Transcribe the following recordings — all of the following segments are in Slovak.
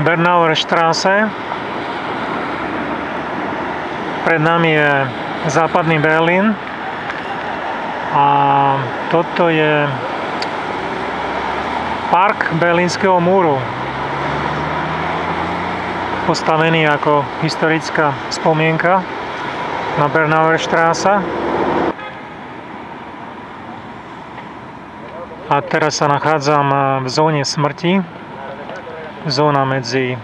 Bernauer Straße. Pred nami je západný Berlín a toto je park Berlínskeho múru, postavený ako historická spomienka na Bernauer Straße. A teraz sa nachádzam v zóne smrti, zóna medzi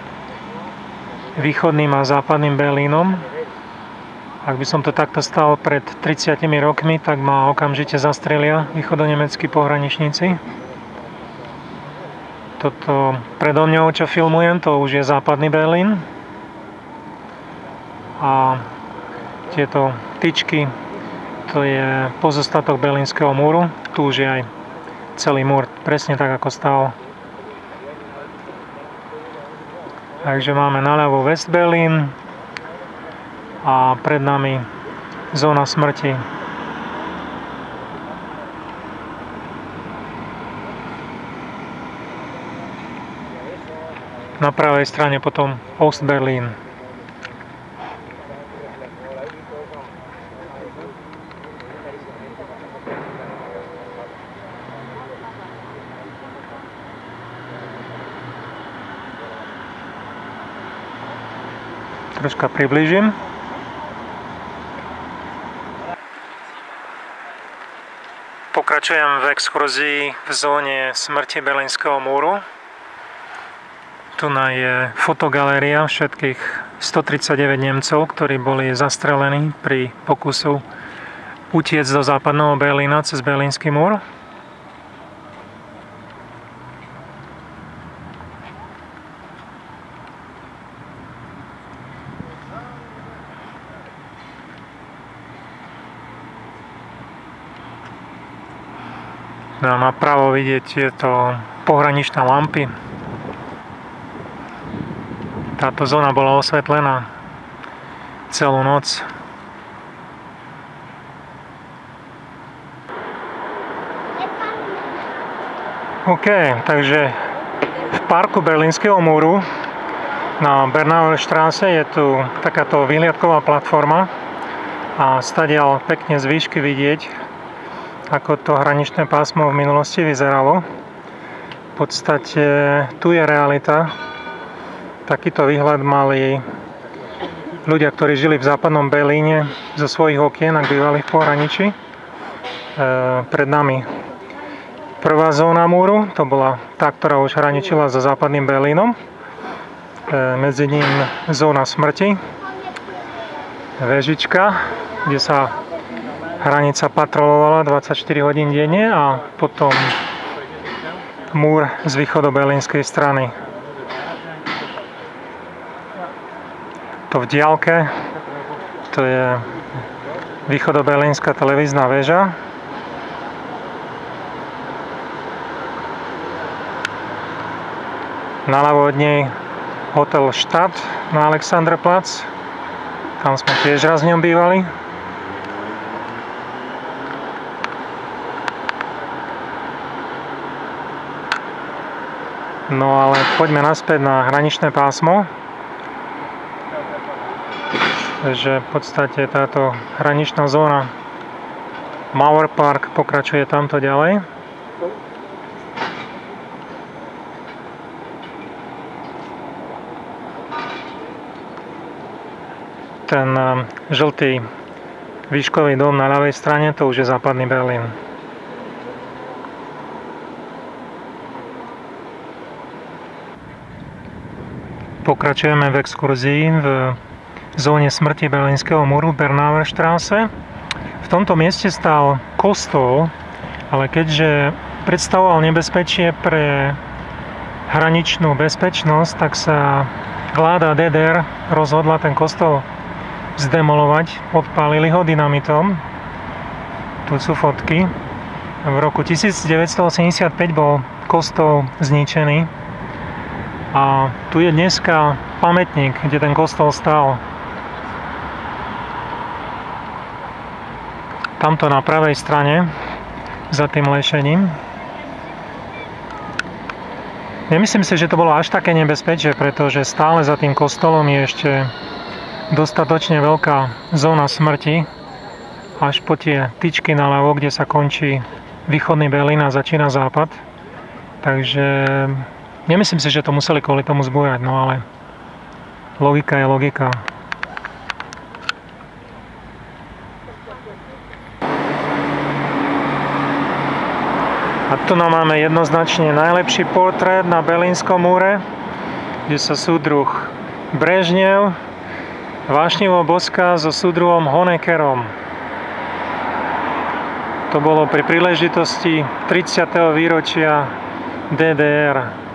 východným a západným Berlínom. Ak by som to takto stal pred 30 rokmi, tak ma okamžite zastrelia východonemeckí pohraničníci. Toto predo mňou, čo filmujem, to už je západný Berlín. A tieto tyčky, to je pozostatok Berlínskeho múru. Tu už je aj celý múr, presne tak, ako stál. Takže máme naľavo West Berlín a pred nami zóna smrti. Na pravej strane potom Ost Berlín. Troška priblížim. Pokračujem v exkurzii v zóne smrti Berlínskeho múru. Tu je fotogaléria všetkých 139 Nemcov, ktorí boli zastrelení pri pokusu utiecť do západného Berlína cez Berlínsky múr. No, napravo vidieť tieto pohraničné lampy. Táto zóna bola osvetlená celú noc. OK, takže v parku Berlínskeho múru na Bernauer Straße je tu takáto výhliadková platforma a stadiaľ pekne z výšky vidieť, ako to hraničné pásmo v minulosti vyzeralo. V podstate tu je realita. Takýto výhľad mali ľudia, ktorí žili v západnom Berlíne zo svojich okien, ak bývali v pohraničí. Pred nami prvá zóna múru, to bola tá, ktorá už hraničila so západným Berlínom. Medzi ním zóna smrti, vežička, kde sa hranica patrolovala 24 hodín denne a potom múr z východoberlínskej strany. To v diaľke, to je východoberlínska televízna väža. Naľavo od nej hotel Stadt na Alexanderplatz. Tam sme tiež raz v ňom bývali. No ale poďme naspäť na hraničné pásmo. Takže v podstate táto hraničná zóna Mauerpark pokračuje tamto ďalej. Ten žltý výškový dom na ľavej strane, to už je západný Berlín. Pokračujeme v exkurzii v zóne smrti Berlínskeho múru Bernauer Straße. V tomto mieste stál kostol, ale keďže predstavoval nebezpečie pre hraničnú bezpečnosť, tak sa vláda DDR rozhodla ten kostol zdemolovať. Odpálili ho dynamitom. Tu sú fotky. V roku 1985 bol kostol zničený. A tu je dneska pamätník, kde ten kostol stál. Tamto na pravej strane, za tým lešením. Nemyslím si, že to bolo až také nebezpečie, pretože stále za tým kostolom je ešte dostatočne veľká zóna smrti, až po tie tyčky naľavo, kde sa končí východný Berlín a začína západ. Takže nemyslím si, že to museli kvôli tomu zbúrať, no ale logika je logika. A tu nám máme jednoznačne najlepší portrét na Berlínskom múre, kde sa súdruh Brežnev vášnivo boská so súdruhom Honeckerom. To bolo pri príležitosti 30. výročia DDR.